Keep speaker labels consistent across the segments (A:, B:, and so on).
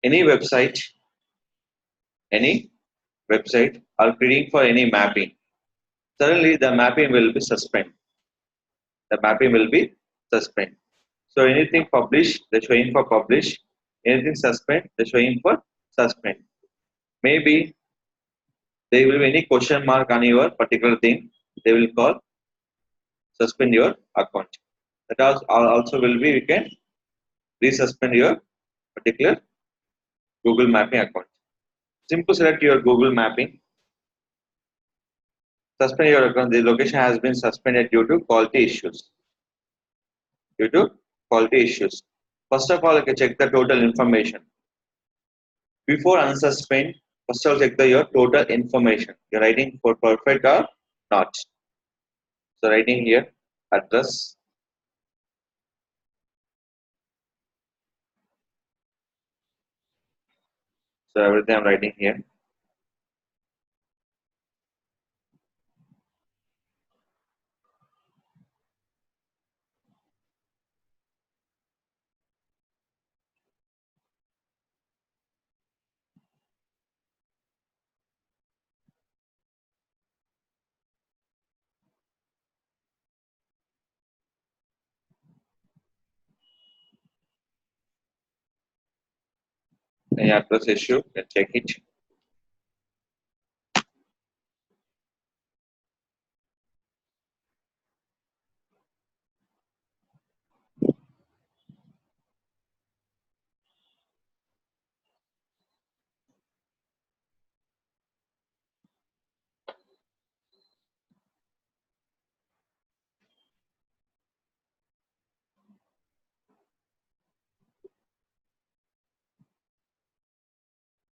A: any website, any website are creating for any mapping. Suddenly the mapping will be suspend. The mapping will be suspend. So anything publish, they're showing for publish. Anything suspend, they're showing for suspend. Maybe there will be any question mark on your particular thing, they will call suspend your account. That also will be, you can resuspend your particular Google Mapping account. Simple select your Google Mapping. Suspend your account. The location has been suspended due to quality issues. Due to quality issues. First of all, you can check the total information. Before unsuspend, first of all check your total information. You're writing for perfect or not. So writing here address. So everything I'm writing here. Any address issue, you can check it.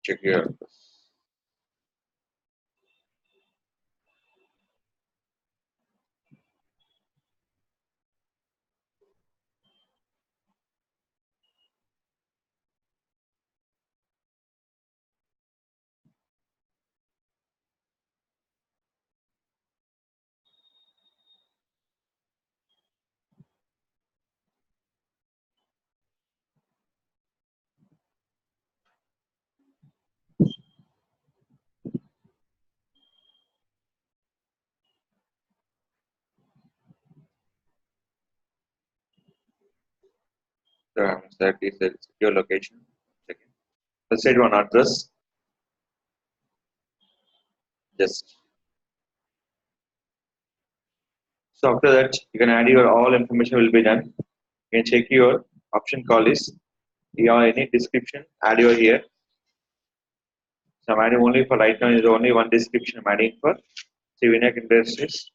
A: Check your address. So I'm exactly secure location. Check it. Let's say one address. Just so after that, you can add your all information will be done. You can check your option call is your any description. Add your here. So I'm adding only for right now is only one description I'm adding for Civinac Industries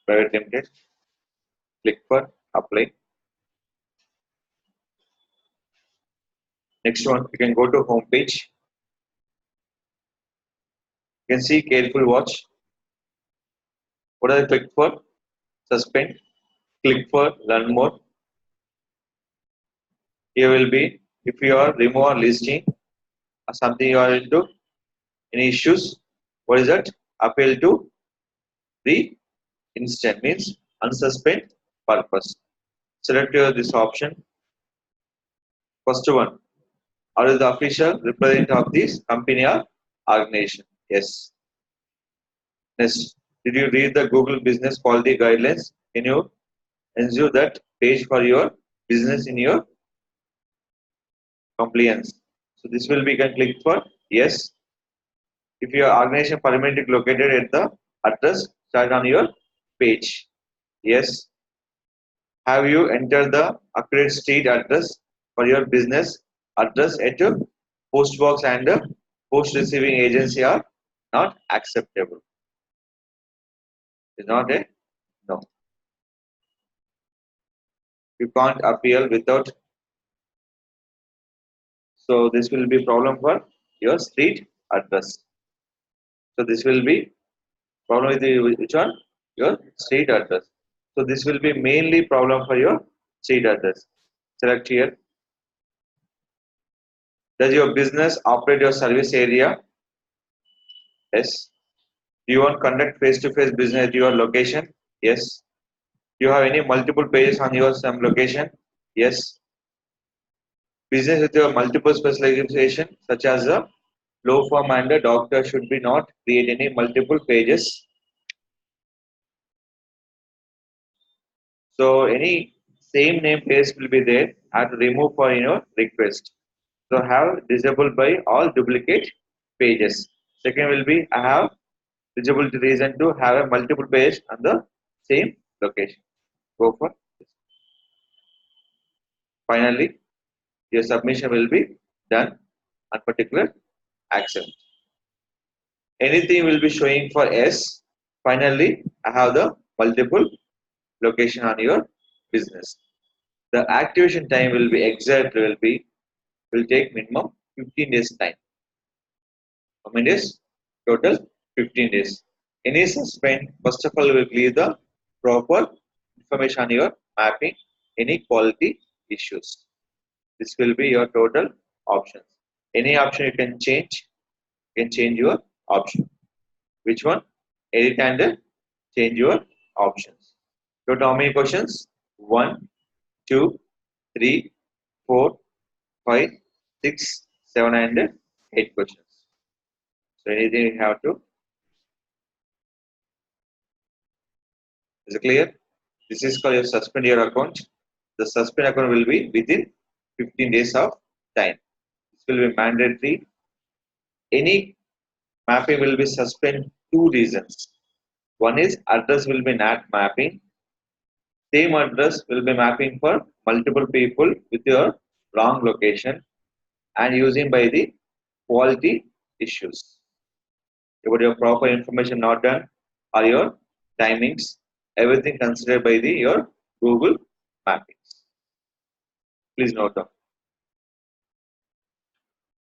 A: Private Limited. Click for apply. Next one, you can go to home page. You can see careful watch. What I click for? Suspend. Click for learn more. Here will be if you are remove or listing or something you are into any issues. What is that? Appeal to the instant means unsuspend purpose. Select your this option. First one. Are you the official representative of this company or organization? Yes. Next, did you read the Google Business Quality Guidelines? Can you ensure that page for your business in your compliance? So this will be can click for yes. If your organization permanently located at the address start on your page. Yes. Have you entered the accurate street address for your business address at your post box and post receiving agency are not acceptable? Is not a no. You can't appeal without. So this will be problem for your street address. So this will be problem with the which one? Your street address. So this will be mainly problem for your street address. Select here. Does your business operate your service area? Yes. Do you want conduct face-to-face business at your location? Yes. Do you have any multiple pages on your some location? Yes. Business with your multiple specialization, such as a law firm and a doctor, should be not create any multiple pages. So any same name page will be there and remove for your request. So have disabled by all duplicate pages. Second will be I have disabled the reason to have a multiple page on the same location. Go for this. Finally, your submission will be done on particular action. Anything will be showing for S. Finally, I have the multiple location on your business. The activation time will be exact will take minimum 15 days time. How many days? Total 15 days. Any suspend, first of all, will clear the proper information on your mapping, any quality issues. This will be your total options. Any option you can change your option. Which one? Edit and change your options. Total how many questions? 1, 2, 3, 4, 5, 6, 7, and 8 questions. So anything you have to. Is it clear? This is called your suspend your account. The suspend account will be within 15 days of time. This will be mandatory. Any mapping will be suspend two reasons. One is address will be not mapping. Same address will be mapping for multiple people with your wrong location and using by the quality issues. About your proper information not done or your timings, everything considered by the your Google mappings. Please note down.